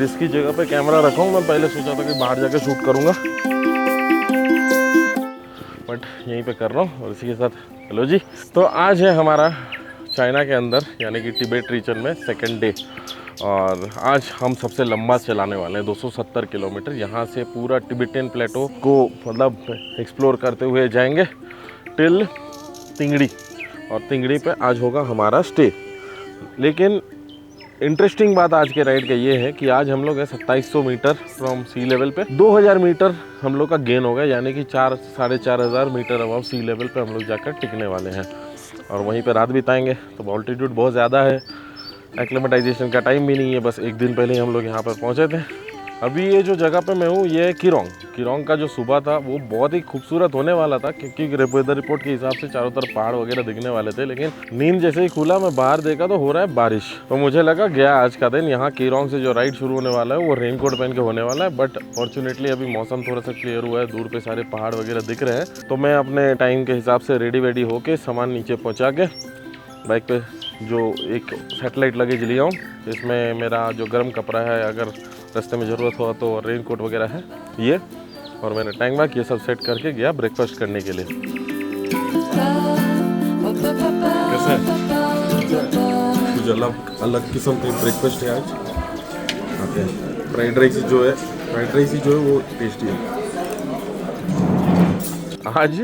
Risky जगह पे camera रखा हूँ। मैं पहले सोचा था कि बाहर जाके शूट करूँगा, बट यहीं पे कर रहा हूँ। और इसी के साथ हेलो जी। तो आज है हमारा चाइना के अंदर यानी कि तिब्बत रीजन में सेकंड डे, और आज हम सबसे लंबा चलाने वाले हैं 270 किलोमीटर। यहाँ से पूरा तिब्बतियन प्लेटो को मतलब एक्सप्लोर करते हुए जाएंगे टिल तिंगड़ी, और तिंगड़ी पे आज होगा हमारा स्टे। लेकिन इंटरेस्टिंग बात आज के राइड का ये है कि आज हम लोग है 2700 मीटर फ्रॉम सी लेवल पे, 2000 मीटर हम लोग का गेन होगा, यानी कि 4-4.5 मीटर अबव सी लेवल पे हम लोग जाकर टिकने वाले हैं और वहीं पे रात बिताएंगे। तो ऑल्टीट्यूड बहुत ज़्यादा है, एक्लेमेटाइजेशन का टाइम भी नहीं है, बस एक दिन पहले ही हम लोग यहाँ पर पहुँचे थे। अभी ये जो जगह पे मैं हूँ ये है किरोंग का जो सुबह था वो बहुत ही खूबसूरत होने वाला था, क्योंकि वेदर रिपोर्ट के हिसाब से चारों तरफ पहाड़ वगैरह दिखने वाले थे। लेकिन नींद जैसे ही खुला मैं बाहर देखा तो हो रहा है बारिश, तो मुझे लगा गया आज का दिन। यहाँ किरोंग से जो राइड शुरू होने वाला है वो रेनकोट पहन के होने वाला है, बट फॉर्चुनेटली अभी मौसम थोड़ा सा क्लियर हुआ है, दूर पे सारे पहाड़ वगैरह दिख रहे हैं। तो मैं अपने टाइम के हिसाब से रेडी वेडी होके सामान नीचे पहुँचा के बाइक पे जो एक सैटेलाइट लगेज लिया हूँ, इसमें मेरा जो गर्म कपड़ा है, अगर रास्ते में ज़रूरत हो तो रेनकोट वगैरह है ये, और मैंने टैंक बैग ये सब सेट करके गया ब्रेकफास्ट करने के लिए। कैसे कुछ अलग किस्म के ब्रेकफास्ट है आज। आते हैं फ्राइड राइस जो है वो टेस्टी है। आज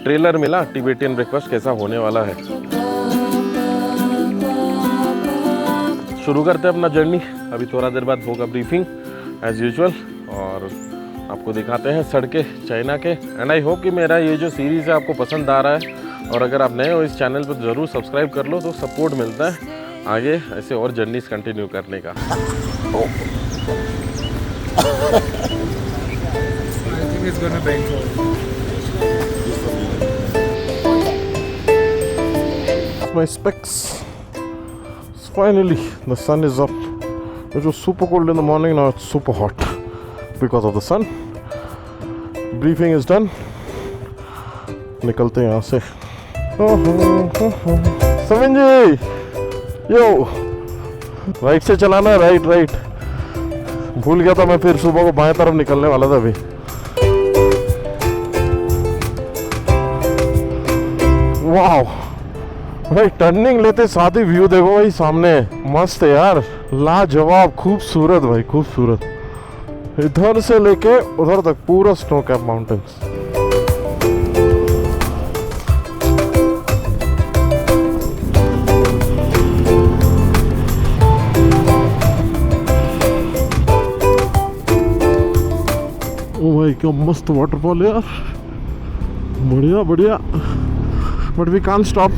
ट्रेलर मिला तिब्बतियन ब्रेकफास्ट कैसा होने वाला है। शुरू करते हैं अपना जर्नी। अभी थोड़ा देर बाद होगा ब्रीफिंग एज यूजुअल, और आपको दिखाते हैं सड़कें चाइना के। एंड आई होप कि मेरा ये जो सीरीज़ है आपको पसंद आ रहा है, और अगर आप नए हो इस चैनल पर ज़रूर सब्सक्राइब कर लो, तो सपोर्ट मिलता है आगे ऐसे और जर्नीज कंटिन्यू करने का। My specs. Finally, the sun is up. It was super cold in the morning, now it's super hot because of the sun. Briefing is done. निकलते हैं यहाँ से। सविन जी, यो राइट से चलाना है, राइट। भूल गया था मैं, फिर सुबह को बाएं तरफ निकलने वाला था अभी। वाह भाई, टर्निंग लेते साथ ही व्यू देखो भाई सामने, मस्त है यार, लाजवाब, खूबसूरत भाई, खूबसूरत। इधर से लेके उधर तक पूरा स्नो कैप माउंटेन्स। ओ भाई क्या मस्त वाटरफॉल यार, बढ़िया। But we can't stop,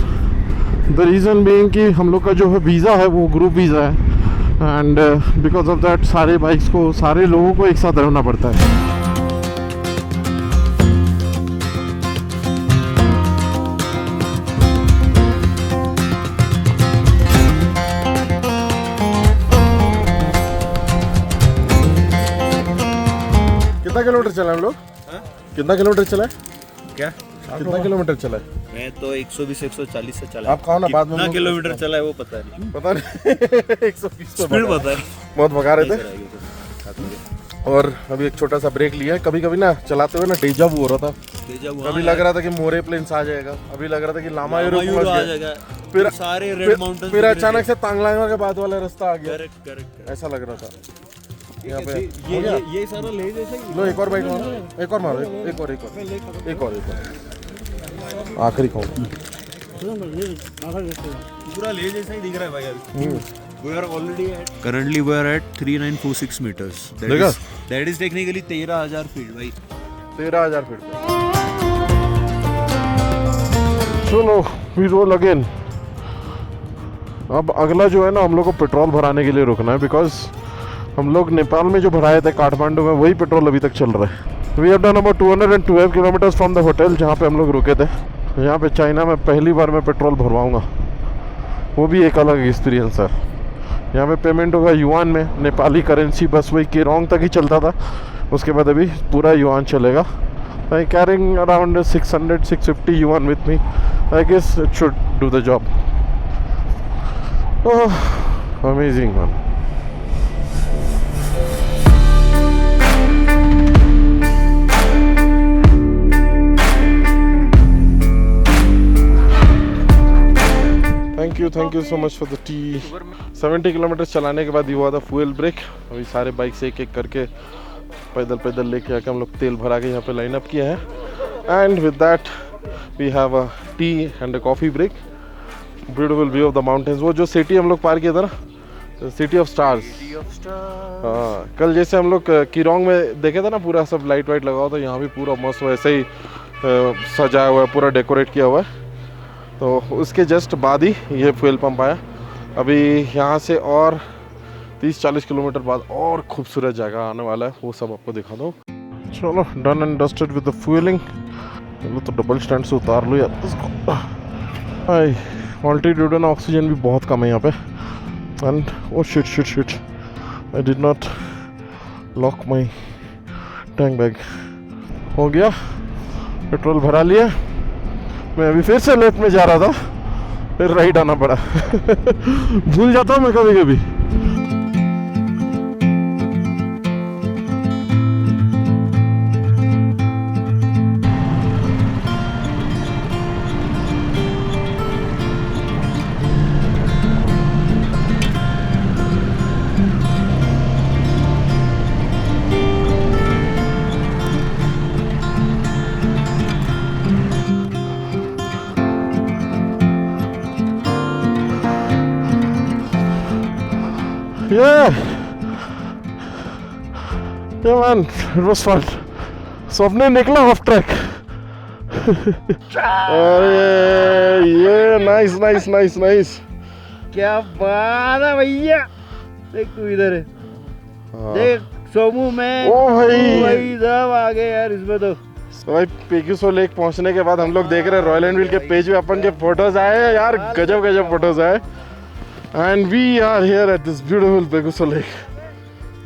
the reason being कि हम लोग का जो है वीज़ा है वो ग्रुप वीज़ा है, एंड बिकॉज ऑफ दैट सारे बाइक्स को, सारे लोगों को एक साथ रहना पड़ता है। कितना किलोमीटर चला हम लोग? कितना किलोमीटर चला? क्या कितना किलोमीटर चला है? मैं तो 120-140 से चला। आप खाओ ना, बाद में कितना किलोमीटर चला है वो पता नहीं 120 स्पीड पता है, बहुत भगा रहे थे। और अभी एक छोटा सा ब्रेक लिया है। कभी कभी ना चलाते हुए ना डेजा वू हो रहा था, कभी लग रहा था कि मोरे प्लेन्स आ जाएगा, अभी लग रहा था कि लामा यूरो आ जाएगा, फिर सारे रेड माउंटेन, फिर अचानक से तांगलांग के बाद वाला रास्ता आ गया। करेक्ट ऐसा लग रहा था। यहाँ पे ये सारा ले जैसा ही। लो एक और बाइक मारो, एक और आखिरी खाओ। पूरा ले जैसा ही दिख रहा है भाई अभी। We are already at currently we are at 3946 meters. That is technically 13,000 feet भाई। 13,000 फीट। चलो we roll again। अब अगला जो है ना, हम लोग को पेट्रोल भराने के लिए रुकना है, बिकॉज हम लोग नेपाल में जो भराए थे काठमांडू में, वही पेट्रोल अभी तक चल रहा है। We have done about 212 kilometres from the hotel जहाँ पे हम लोग रुके थे। यहाँ पे चाइना में पहली बार मैं पेट्रोल भरवाऊँगा, वो भी एक अलग एक्सपीरियंस है। यहाँ पे पेमेंट होगा युआन में, नेपाली करेंसी, बस वही किरोंग तक ही चलता था, उसके बाद अभी पूरा युआन चलेगा। I carrying around 600-650 yuan with me, I guess it should do the job. Amazing man. Thank you so much for the tea. 70 kilometre चलाने के बाद ये हुआ था फ्यूल ब्रेक। अभी सारे बाइक से एक एक करके पैदल पैदल लेके आके हम लोग तेल भरा के यहाँ पे लाइन अप किए हैं। And with that we have a tea and a coffee break. Beautiful view of the mountains. वो जो सिटी हम लोग पार किया था ना, सिटी ऑफ स्टार्स। हाँ, कल जैसे हम लोग किरोंग में देखे थे ना, पूरा सब लाइट वाइट लगा हुआ था, यहाँ भी पूरा मस्त वैसे ही सजाया हुआ है, पूरा डेकोरेट किया हुआ है। तो उसके जस्ट बाद ही ये फ्यूल पंप आया। अभी यहाँ से और 30-40 किलोमीटर बाद और खूबसूरत जगह आने वाला है, वो सब आपको दिखा दो। चलो, done and dusted with the fuelling. चलो तो डबल स्टैंड से उतार लो यार इसको। हाय, ऑल्टीट्यूड ना, ऑक्सीजन भी बहुत कम है यहाँ पे। And oh shit, I did not lock my tank bag. हो गया, पेट्रोल भरा लिया। मैं अभी फिर से लेफ्ट में जा रहा था, फिर राइट आना पड़ा। भूल जाता हूँ मैं कभी कभी। Yeah, man, it was fun. स्वप्ने निकला ऑफ ट्रैक। अरे ये नाइस। क्या बात है भैया, देख तू इधर है, देख सोमू में। ओ भाई सब आ गए यार इसमें तो। भाई पेगुसो लेक पहुंचने के बाद हम लोग देख रहे हैं रॉयल एनफील्ड के पेज पे अपन के फोटोज आए हैं यार, गजब फोटोज आए। And we are here at this beautiful Paiku Tso lake.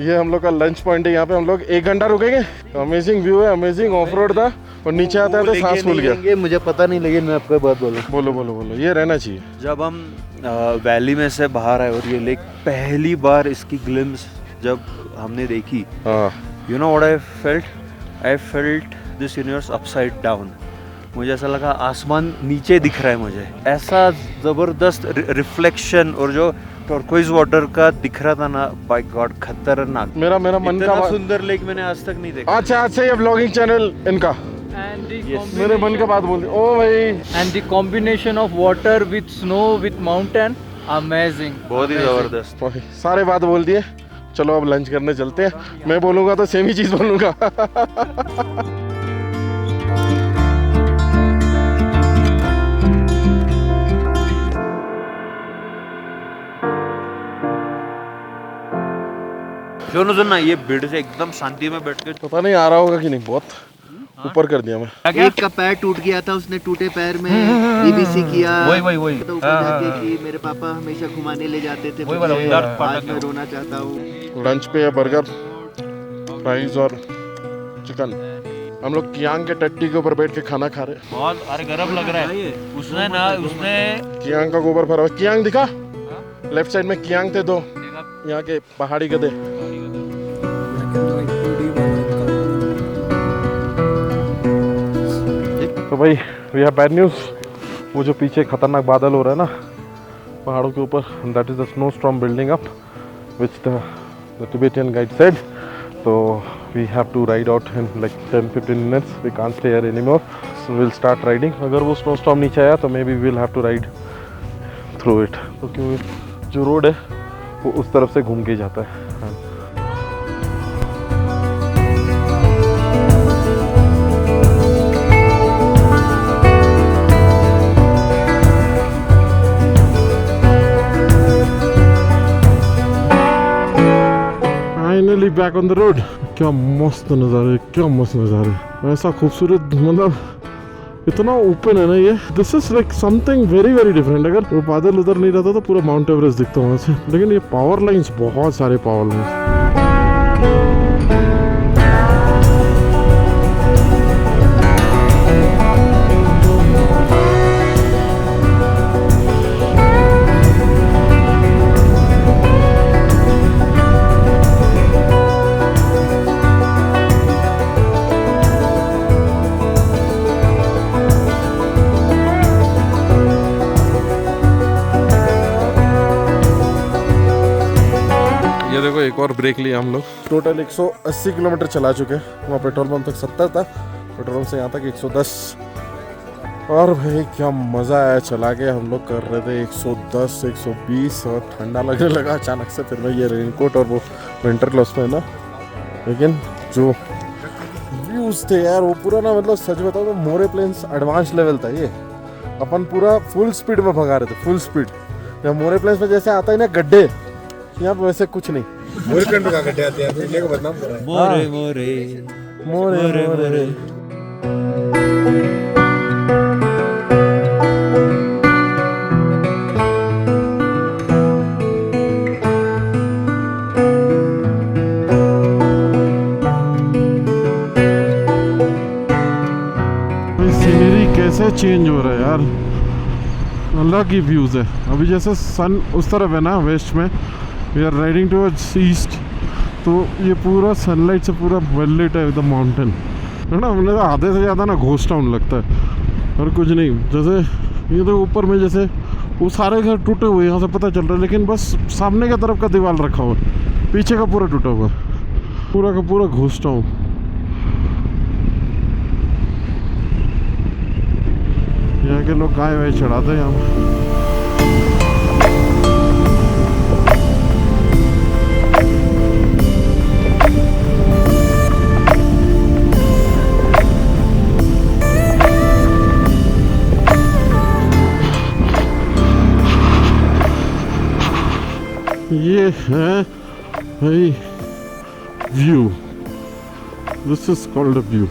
ये हम लोग का लंच पॉइंट है। यहाँ पे हम लोग 1 घंटा रुकेंगे। अमेजिंग व्यू है, अमेजिंग ऑफ रोड था, और नीचे आता है तो सांस फूल गया। मुझे पता नहीं, लेकिन मैं आपको बात बोलूं। बोलो, ये रहना चाहिए। जब हम वैली में से बाहर आए और ये लेक पहली बार इसकी ग्लिम्स जब हमने देखी, you know what I felt this universe upside down. मुझे ऐसा लगा आसमान नीचे दिख रहा है मुझे। ऐसा ज़बरदस्त रिफ्लेक्शन, और जो टर्कोइज वाटर का दिख रहा था ना, बाय गॉड खतरनाक। मेरा मन का सुंदर लेक मैंने आज तक नहीं देखा। अच्छा ये ब्लॉगिंग चैनल इनका। मेरे मन का बात बोल दी। ओ भाई, and the combination of water with snow with mountain, amazing, बहुत ही जबरदस्त। सारे बात बोल दिए। चलो अब लंच करने चलते हैं। मैं बोलूंगा तो सेम ही चीज बोलूंगा। सुनना, ये भीड़ से एकदम शांति में बैठ के, पता नहीं आ रहा होगा कि नहीं, बहुत ऊपर कर दिया मैं। एक का पैर टूट गया था, उसने टूटे पैर में बीबीसी किया। वही तो ऊपर जाके कि मेरे पापा हमेशा घुमाने ले जाते थे मुझे, आज मैं रोना चाहता हूँ। लंच पे है बर्गर, फ्राइज और चिकन। हम लोग कियांग के टट्टी के ऊपर बैठ के खाना खा रहे हैं। बहुत अरे गरम लग रहा है। उसने कियांग का गोबर भरा हुआ। कियांग दिखा, लेफ्ट साइड में कियांग थे 2 यहाँ के पहाड़ी गधे। तो भाई वी हैव बैड न्यूज़। वो जो पीछे खतरनाक बादल हो रहा है ना पहाड़ों के ऊपर, that is the snow storm building up which the Tibetan guide said. तो we have to ride out in like 10-15 minutes. We can't stay here anymore, so will start riding. अगर वो स्नो स्टॉर्म नीचे आया तो maybe will have to ride through it. तो क्योंकि जो road है वो उस तरफ से घूम के जाता है। Finally back on the road. क्या मस्त नज़ारे, क्या मस्त नज़ारे। ऐसा खूबसूरत, मतलब इतना ओपन है ना ये। This is like something very very different. अगर वो बादल उधर नहीं रहता तो पूरा माउंट एवरेस्ट दिखता वहाँ से, लेकिन ये पावर लाइन्स, बहुत सारे पावर लाइन्स। ये देखो एक और ब्रेक लिया हम लोग। टोटल 180 किलोमीटर चला चुके हैं। वहाँ पेट्रोल पंप तक 70 था, पेट्रोल पंप से यहाँ तक 110। और भाई क्या मज़ा आया चला के। हम लोग कर रहे थे 110 120 और ठंडा लगने लगा अचानक से। फिर मैं ये रेनकोट और वो विंटर क्लॉथ में ना, लेकिन जो व्यूज़ थे यार वो पूरा ना, मतलब सच बताओ तो मोरे प्लेन्स एडवांस लेवल था ये। अपन पूरा फुल स्पीड में भगा रहे थे, फुल स्पीड। जब मोरे प्लेन्स में जैसे आता है ना गड्ढे, यहाँ पे वैसे कुछ नहीं। मोरे प्लेन पे गड्ढे आते हैं, इंडिया को बदनाम कर रहा है। मोरे मोरे मोरे मोरे सीनरी कैसे चेंज हो रहा है यार, अलग ही व्यूज़ है। अभी जैसे सन उस तरफ है ना वेस्ट में, we are riding towards east, तो ये पूरा सनलाइट से पूरा वेल लिट है द माउंटेन, है ना। हमने तो आधे से ज़्यादा ना घोस्ट टाउन लगता है और कुछ नहीं। जैसे ये तो ऊपर में जैसे वो सारे घर टूटे हुए यहाँ से पता चल रहा है, लेकिन बस सामने की तरफ का दीवार रखा हुआ है, पीछे का पूरा टूटा हुआ है, पूरा का पूरा घोस्ट टाउन। यहाँ के लोग गाय वाय चढ़ाते हैं यहाँ पर। ये है भाई view, this is called a view.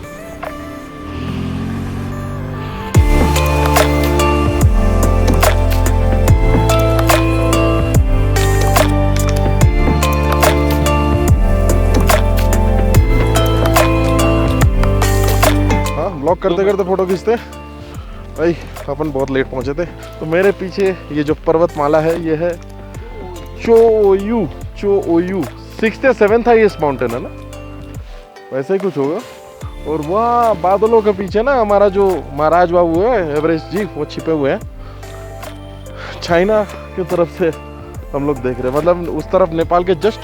Blog करते करते फोटो खींचते भाई, अपन बहुत लेट पहुंचे थे। तो मेरे पीछे ये जो पर्वतमाला है ये है चोओयू 6th या 7th था ये इस माउंटेन, है ना, वैसे ही कुछ होगा। और वहाँ बादलों के पीछे ना हमारा जो महाराज बाबू है एवरेस्ट जी, वो छिपे हुए हैं। चाइना की तरफ से हम लोग देख रहे हैं, मतलब उस तरफ नेपाल के जस्ट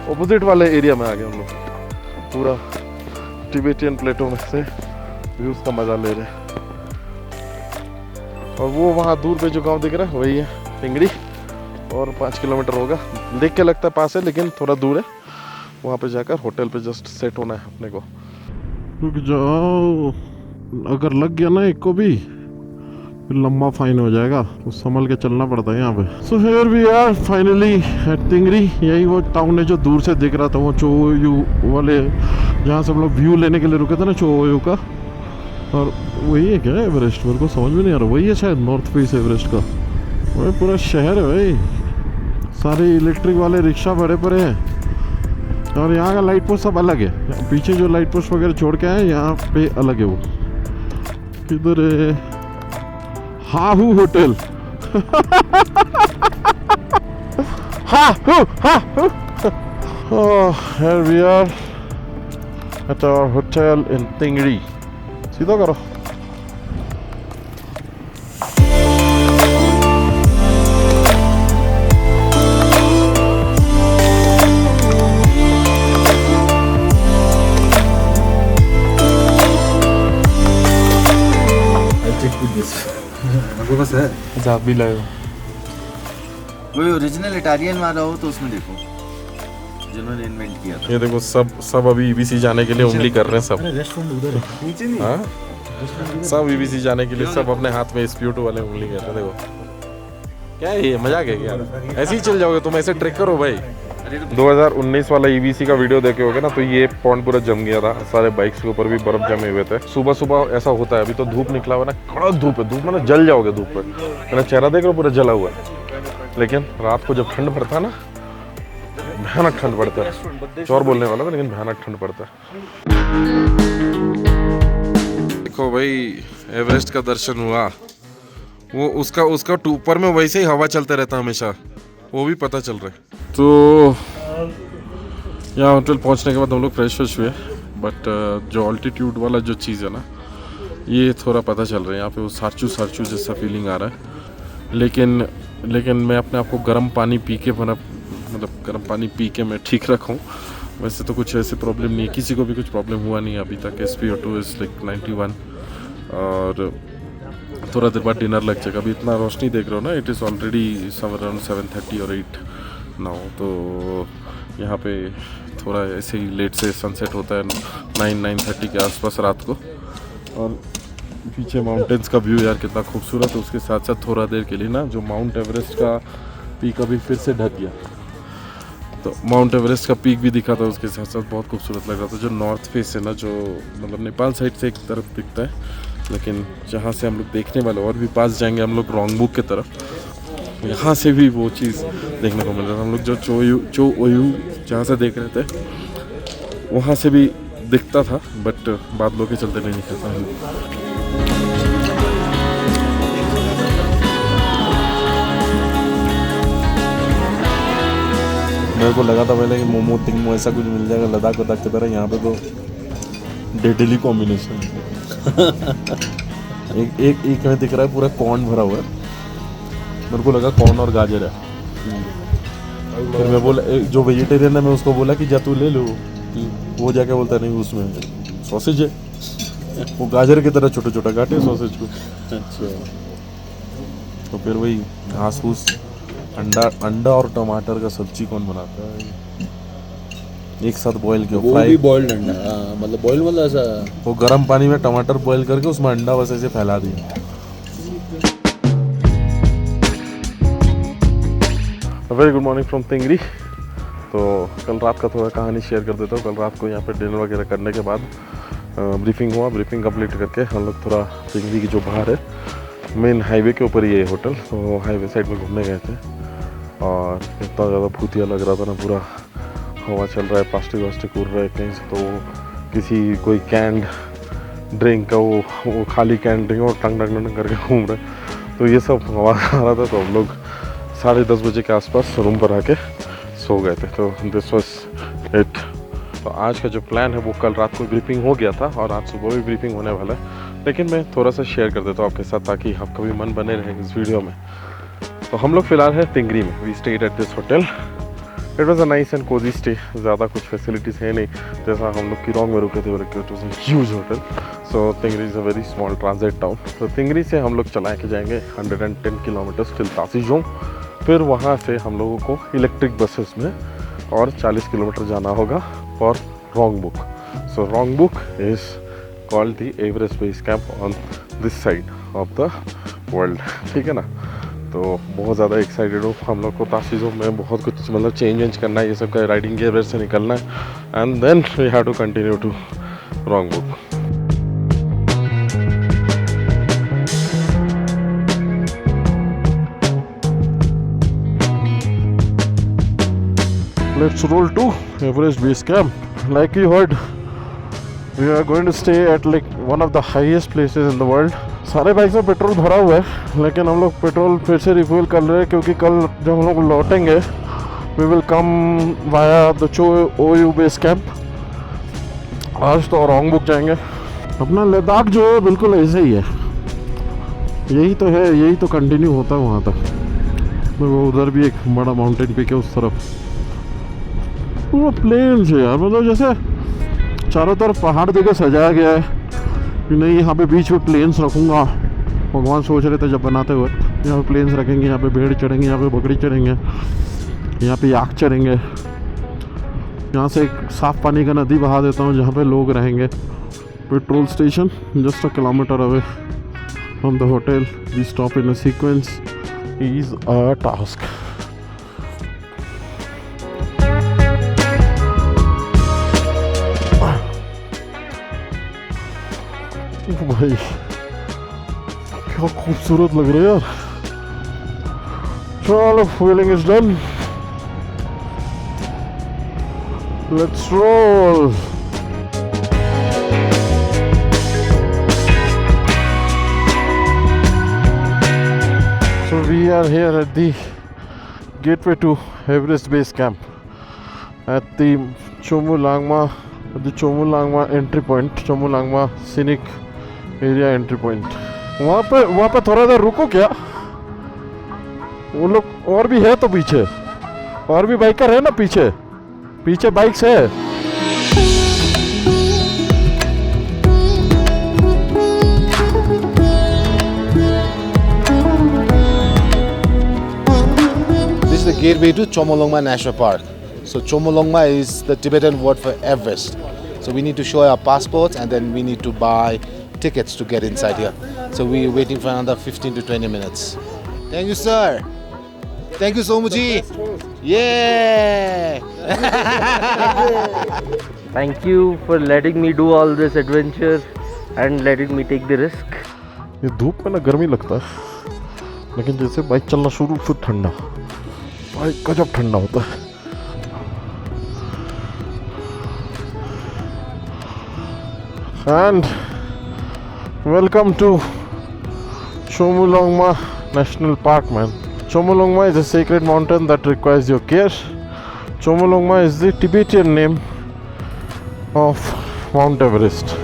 ऑपोजिट वाले एरिया में आ गए हम लोग। पूरा टिबेटियन प्लेटों में से व्यूज का मजा ले रहे हैं। और वो वहाँ दूर पे जो गांव दिख रहा है वही है टिंगरी, और 5 किलोमीटर होगा। देख के लगता है पास है लेकिन थोड़ा दूर है। वहाँ पे जाकर होटल पे जस्ट सेट होना है अपने को। रुक जाओ, अगर लग गया ना एक को भी फिर लंबा फाइन हो जाएगा, तो संभल के चलना पड़ता है यहाँ पे। So here we are finally at Tingri. यही वो टाउन है जो दूर से दिख रहा था, वो चोओयू वाले जहाँ से हम लोग व्यू लेने के लिए रुके थे ना, चोओयू का। और वही है क्या एवरेस्ट, मेरे को समझ में नहीं आ रहा। वही है शायद नॉर्थ फेस एवरेस्ट का। वही पूरा शहर है भाई, सारे इलेक्ट्रिक वाले रिक्शा बड़े पड़े हैं। और यहाँ का लाइट पोस्ट सब अलग है। पीछे जो लाइट पोस्ट वगैरह छोड़ के आए यहाँ पे अलग है। वो किधर है? हाहू hotel. Here we are at our hotel in Tingri. सीधा करो। बस है। अच्छा आप भी लाए हो? कोई ओरिजिनल इटालियन मारा हो तो उसमें देखो जिन्होंने इन्वेंट किया था। ये देखो सब अभी ईबीसी जाने के लिए उंगली कर रहे हैं सब। रेस्टोरेंट उधर है, नीचे नहीं। हाँ सब ईबीसी जाने के लिए सब अपने हाथ में स्प्यूट वाले उंगली कर रहे हैं। देखो क्या है ये, मजाक है क्या? ऐसे ही चल जाओगे तुम, ऐसे ट्रेक करो भाई। 2019 वाला ईबीसी का वीडियो देखे होगे ना, तो ये पॉन्ड पूरा जम गया था। सारे बाइक्स के ऊपर भी बर्फ जमे हुए थे। सुबह सुबह ऐसा होता है। अभी तो धूप निकला हुआ ना, कड़क धूप है। धूप में ना जल जाओगे धूप पे। मेरा चेहरा देख लो पूरा जला हुआ है। लेकिन रात को जब ठंड पड़ता है ना, भयानक ठंड पड़ता है। चोर बोलने वाला था लेकिन भयानक ठंड पड़ता है। देखो भाई एवरेस्ट का दर्शन हुआ। वो उसका ऊपर में वैसे ही हवा चलता रहता हमेशा, वो भी पता चल रहा है। तो यहाँ होटल पहुँचने के बाद हम लोग फ्रेश हुए। बट जो ऑल्टीट्यूड वाला जो चीज़ है ना, ये थोड़ा पता चल रहा है। यहाँ पे वो सारचू जैसा फीलिंग आ रहा है। लेकिन मैं अपने आप को गर्म पानी पी के मतलब गर्म पानी पी के मैं ठीक रखा हूँ। वैसे तो कुछ ऐसे प्रॉब्लम नहीं है, किसी को भी कुछ प्रॉब्लम हुआ नहीं अभी तक। SpO2 इज़ लाइक 91 और थोड़ा देर बाद डिनर लग जाएगा। अभी इतना रोशनी देख रहे हो ना, it is already somewhere around 7:30 और 8 नाउ। तो यहाँ पे थोड़ा ऐसे ही लेट से सनसेट होता है 9-9:30 के आसपास रात को। और पीछे माउंटेन्स का व्यू यार कितना खूबसूरत है। उसके साथ साथ थोड़ा देर के लिए ना जो माउंट एवरेस्ट का पीक अभी फिर से ढक गया, तो माउंट एवरेस्ट का पीक भी दिखा था उसके साथ साथ, बहुत खूबसूरत लग रहा था। जो नॉर्थ फेस है ना, जो मतलब नेपाल साइड से एक तरफ दिखता है, लेकिन जहाँ से हम लोग देखने वाले और भी पास जाएंगे हम लोग रोंगबुक की तरफ, यहाँ से भी वो चीज़ देखने को मिल रहा था। हम लोग जो चो ओयू जहाँ से देख रहे थे वहाँ से भी दिखता था, बट बादलों के चलते नहीं दिखता था। मेरे को लगा था पहले कि मोमो तिंगमो ऐसा कुछ मिल जाएगा लद्दाख वद्दाख की तरह। यहाँ पे तो डेडली कॉम्बिनेशन एक में दिख रहा है पूरा कॉर्न भरा हुआ है। मेरे को लगा कॉर्न और गाजर है। फिर मैं बोला, जो वेजिटेरियन है मैं उसको बोला कि जा तू ले लो, वो जाके बोलता नहीं उसमें सॉसेज है। वो गाजर की तरह छोटा छोटा काटे सॉसेज को। अच्छा, तो फिर वही घास फूस अंडा और टमाटर का सब्जी कौन बनाता है? एक साथ बॉईल किया, वो भी बॉइल्ड अंडा, मतलब बॉइल मतलब ऐसा वो गर्म पानी में टमाटर बॉईल करके उसमें अंडा बस ऐसे फैला दिया। Very good morning from Tingri. तो कल रात का थोड़ा कहानी शेयर कर देता हूँ। कल रात को यहाँ पे डिनर वगैरह करने के बाद ब्रीफिंग हुआ। ब्रीफिंग कंप्लीट करके हम लोग थोड़ा तिंगरी की जो बाहर है मेन हाईवे के ऊपर ही है होटल, तो हाईवे साइड में घूमने गए थे। और इतना ज़्यादा भूतिया लग रहा था ना, पूरा हवा चल रहा है, प्लास्टिक वास्टिक उड़ रहा है कहीं से, तो किसी कोई कैंड ड्रिंक का वो खाली कैंड ड्रिंक और टंग टंग टंग करके घूम रहे, तो ये सब आवाज़ आ रहा था। तो हम लोग 10:30 बजे के आसपास रूम पर आके सो गए थे। तो दिस वाज इट। तो आज का जो प्लान है वो कल रात को ब्रीफिंग हो गया था और आज सुबह भी ब्रीफिंग होने वाला है, लेकिन मैं थोड़ा सा शेयर कर देता हूँ आपके साथ ताकि आपका भी मन बने रहे इस वीडियो में। तो हम लोग फ़िलहाल है तिंगरी में। We stayed at this hotel. It was a nice and cosy stay. ज़्यादा कुछ फैसिलिटीज़ है नहीं, जैसा हम लोग किरोंग में रुके थे, it was a huge hotel. So Tingri is a very small transit town. तो तिंगरी से हम लोग चला के जाएंगे 110 किलोमीटर्स टिल तासीजोंग। फिर वहाँ से हम लोगों को इलेक्ट्रिक बसेस में और 40 किलोमीटर जाना होगा for Rongbuk. So Rongbuk is called the Everest base camp on this side of the world, ठीक है ना। तो बहुत ज़्यादा एक्साइटेड हूँ। हम लोग को तासीजोंग में बहुत कुछ मतलब चेंज करना है, ये सब का राइडिंग गियर से निकलना है, and then we have to continue to Rongbuk. Let's roll to Everest Base Camp. Like you heard, we are going to stay at like one of the highest places in the world. सारे bike में petrol भरा हुआ है, लेकिन हम लोग petrol फिर से रिफ्यूल कर रहे हैं क्योंकि कल जब हम लोग लौटेंगे we will come via the Cho Oyu Base Camp। आज तो रोंगबुक जाएंगे। अपना लद्दाख जो है बिल्कुल ऐसे ही है, यही तो है, यही तो कंटिन्यू होता है वहाँ तक। वो उधर भी एक बड़ा माउंटेन पीक है उस तरफ, पूरा प्लेन है यार। मतलब जैसे चारों तरफ पहाड़ देकर सजाया गया है कि नहीं यहाँ पे बीच में प्लेन्स रखूँगा। भगवान सोच रहे थे जब बनाते हुए यहाँ पे प्लेन्स रखेंगे, यहाँ पे भेड़ चढ़ेंगे, यहाँ पे बकरी चढ़ेंगे, यहाँ पे याक चढ़ेंगे। यहाँ से एक साफ पानी का नदी बहा देता हूँ जहाँ पे लोग रहेंगे। Petrol station just a kilometre away from the hotel. We stop in a sequence is a task. भाई क्या खूबसूरत लग रहा है यार। चलो filling is done, let's roll. So we are here at the gateway to Everest Base Camp at the Chomolungma entry point, Chomolungma scenic area entry point. वहाँ पे थोड़ा देर रुको क्या, वो लोग और भी है तो पीछे और भी बाइकर है ना पीछे, पीछे बाइक्स है। This is the gateway to Chomolungma National Park. So Chomolungma is the Tibetan word for Everest. So we need to show our passports and then we need to buy tickets to get inside here. So we're waiting for another 15 to 20 minutes. Thank you, sir. Thank you so much. Yeah. Thank you for letting me do all this adventure and letting me take the risk. ये धूप में ना गर्मी लगता है, लेकिन जैसे bike चलना शुरू फिर ठंडा, बाइक गजब ठंडा होता है। And welcome to Chomolungma National Park, man. Chomolungma is a sacred mountain that requires your care. Chomolungma is the Tibetan name of Mount Everest.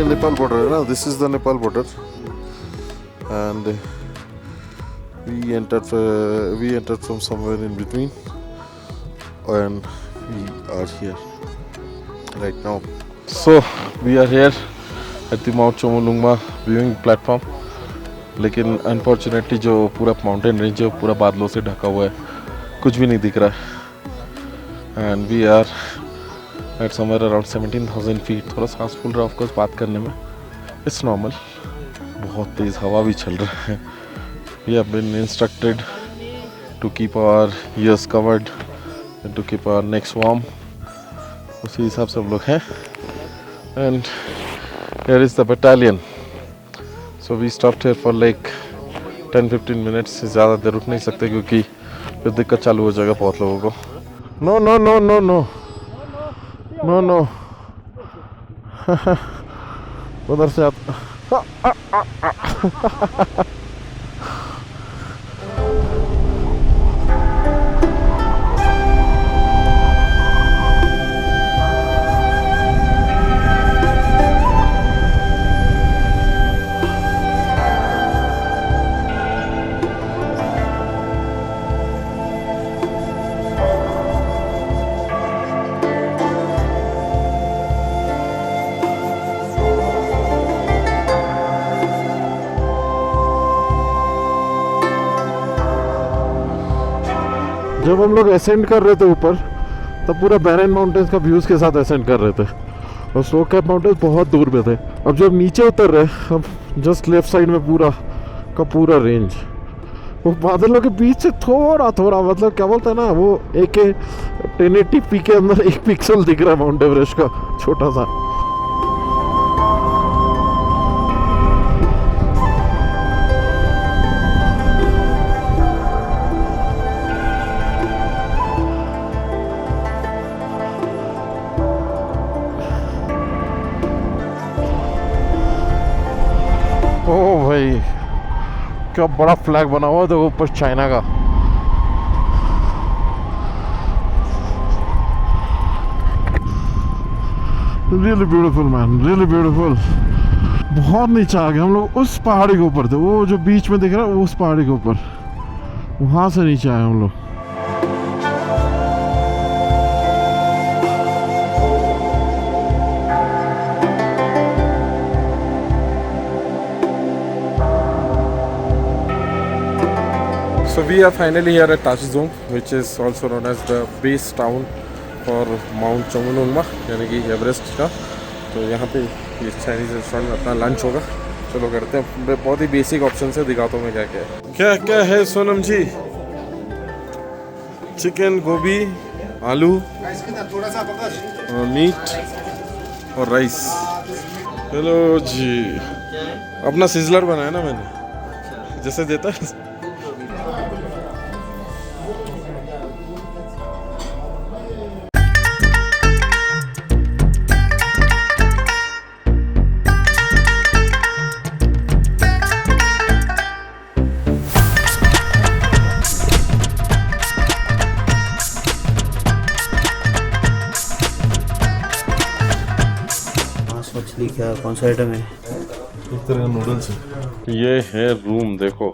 Nepal border, no? This is the Nepal border, and we entered from somewhere in between, and we are here right now. So we are here at the Mount Chomolungma viewing platform. लेकिन unfortunately जो पूरा mountain range है पूरा बादलों से ढका हुआ है, कुछ भी नहीं दिख रहा है। And we are at somewhere around 17,000 feet. थोड़ा सांस फूल रहा है ऑफकोर्स बात करने में, इट्स नॉर्मल। बहुत तेज़ हवा भी चल रहा है। We have been instructed to keep our ears covered and to keep our necks warm. उसी हिसाब से हम लोग हैं। And here is the battalion. So we stopped here for like 10-15 minutes से ज़्यादा देर रुक नहीं सकते क्योंकि फिर दिक्कत चालू हो जाएगा बहुत लोगों को। No no no no no no no उधर से आप जब हम लोग असेंड कर रहे थे ऊपर तब पूरा बैरन माउंटेन्स का व्यूज़ के साथ असेंड कर रहे थे और स्नो कैप माउंटेन्स बहुत दूर में थे। अब जब नीचे उतर रहे अब जस्ट लेफ्ट साइड में पूरा का पूरा रेंज वो बादलों के बीच से थोड़ा थोड़ा मतलब क्या बोलते हैं ना वो एक 1080p के अंदर 1 पिक्सल दिख रहा है माउंट एवरेस्ट का छोटा सा। ओ भाई क्या बड़ा फ्लैग बना हुआ है देखो ऊपर चाइना का। Really beautiful man, really beautiful. बहुत नीचे आ गए हम लोग, उस पहाड़ी के ऊपर थे, वो जो बीच में दिख रहा है उस पहाड़ी के ऊपर, वहाँ से नीचे आए हम लोग। So we are finally here at Tashizong, which is also known as the base town for Mount Chomolungma, यानी कि एवरेस्ट का। तो यहाँ पे ये चाइनीज रेस्टोरेंट में अपना लंच होगा। चलो करते हैं, बहुत ही बेसिक ऑप्शन से दिखाता हूँ मैं क्या क्या है। क्या क्या है सोनम जी? चिकन, गोभी, आलू मीट और राइस। हेलो जी, अपना सिजलर बनाया ना मैंने, जैसे देता है। मछली क्या कौन सा आइटम है? एक तरह का नूडल्स है। ये है रूम, देखो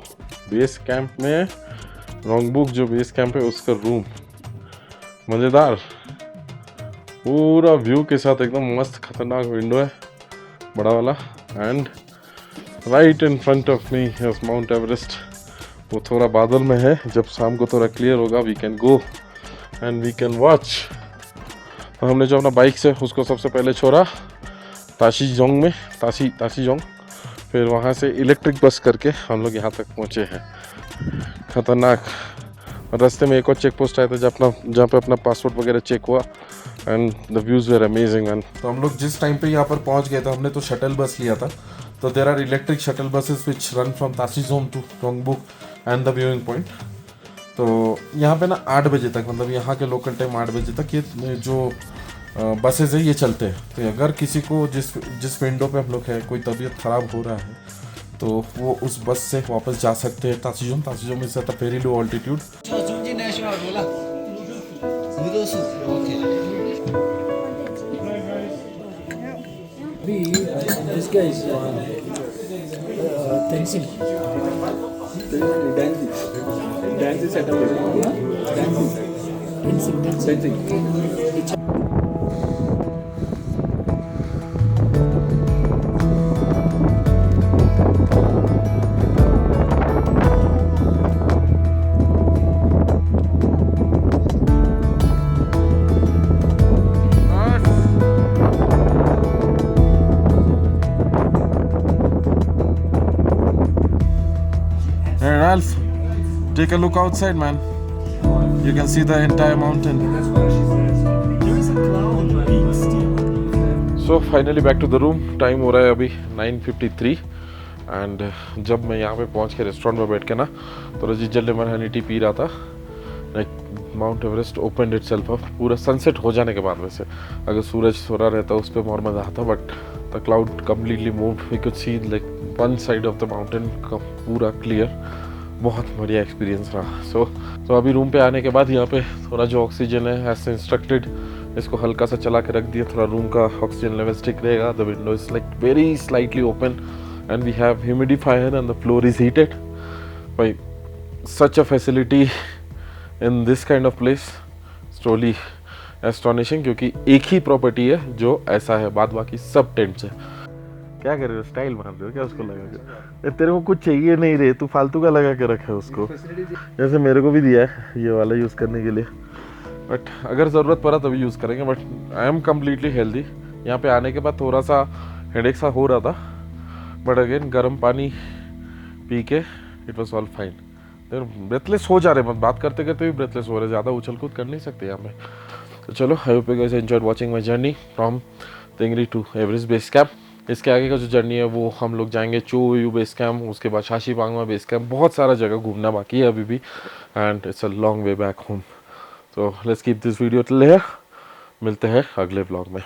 बेस कैंप में रोंगबुक जो बेस कैंप है उसका रूम, मज़ेदार पूरा व्यू के साथ एकदम मस्त खतरनाक विंडो है बड़ा वाला। And right in front of me है माउंट एवरेस्ट। वो थोड़ा बादल में है, जब शाम को थोड़ा क्लियर होगा we can go and we can watch. तो हमने जो अपना बाइक से उसको सबसे पहले छोड़ा ताशीजोंग में, ताशीजोंग, फिर वहाँ से इलेक्ट्रिक बस करके हम लोग यहाँ तक पहुँचे हैं। खतरनाक। और रास्ते में एक और चेक पोस्ट आया था जहाँ पे अपना पासपोर्ट वगैरह चेक हुआ and the views were amazing man. तो हम लोग जिस टाइम पे यहाँ पर पहुँच गए थे, हमने तो शटल बस लिया था। तो there are electric shuttle buses which run from Tashizong to Rongbuk and the viewing point. तो यहाँ पे ना 8 बजे तक, मतलब यहाँ के लोकल टाइम 8 बजे तक ये जो बसेज है ये चलते हैं। तो अगर किसी को जिस विंडो पे हम लोग है कोई तबीयत ख़राब हो रहा है तो वो उस बस से वापस जा सकते हैं ताशीजोंग में। से very low altitude. Hey Ralph, take a look outside, man. You can see the entire mountain. So finally back to the room. Time हो रहा है अभी 9:53 एंड जब मैं यहाँ पे पहुँच के रेस्टोरेंट में बैठ के ना तो रजीजल लेमन हनी टी पी रहा था। Like mount Everest opened itself up पूरा सनसेट हो जाने के बाद। वैसे अगर सूरज सो रहा रहता उस पर और मज़ा आता, but the cloud completely moved, we could see like one side of the mountain का पूरा क्लियर। बहुत बढ़िया एक्सपीरियंस रहा। सो अभी रूम पे आने के बाद यहाँ पे थोड़ा जो ऑक्सीजन है एज इंस्ट्रक्टेड इसको हल्का सा चला के रख दिया, थोड़ा रूम का ऑक्सीजन लेवल ठीक रहेगा। The window is like very slightly open and we have humidifier and the floor is heated. भाई such a facility in this kind of place truly astonishing, क्योंकि एक ही प्रॉपर्टी है जो ऐसा है, बाद बाकी सब टेंट्स है। क्या कर रहे हो, स्टाइल मार रहे हो क्या उसको लगा के? तेरे को कुछ चाहिए नहीं रे, तू फालतू का लगा के रखा है उसको। जैसे मेरे को भी दिया है ये वाला यूज़ करने के लिए, बट अगर ज़रूरत पड़ा तभी यूज़ करेंगे। But I am completely healthy. यहाँ पे आने के बाद थोड़ा सा हेडेक सा हो रहा था, बट अगेन गर्म पानी पी के it was all fine. Breathless हो जा रहे हैं, बात करते करते भी ब्रेथलेस हो रहे, ज़्यादा उछल कूद कर नहीं सकते यहाँ पे। तो चलो, I hope you guys enjoyed watching my journey from Tingri to Everest base camp. इसके आगे का जो जर्नी है वो हम लोग जाएंगे चोयू बेस कैंप, उसके बाद शाशीबांगमा बेस कैंप। बहुत सारा जगह घूमना बाकी है अभी भी and it's a long way back home. तो let's keep this video till here. मिलते हैं अगले व्लॉग में।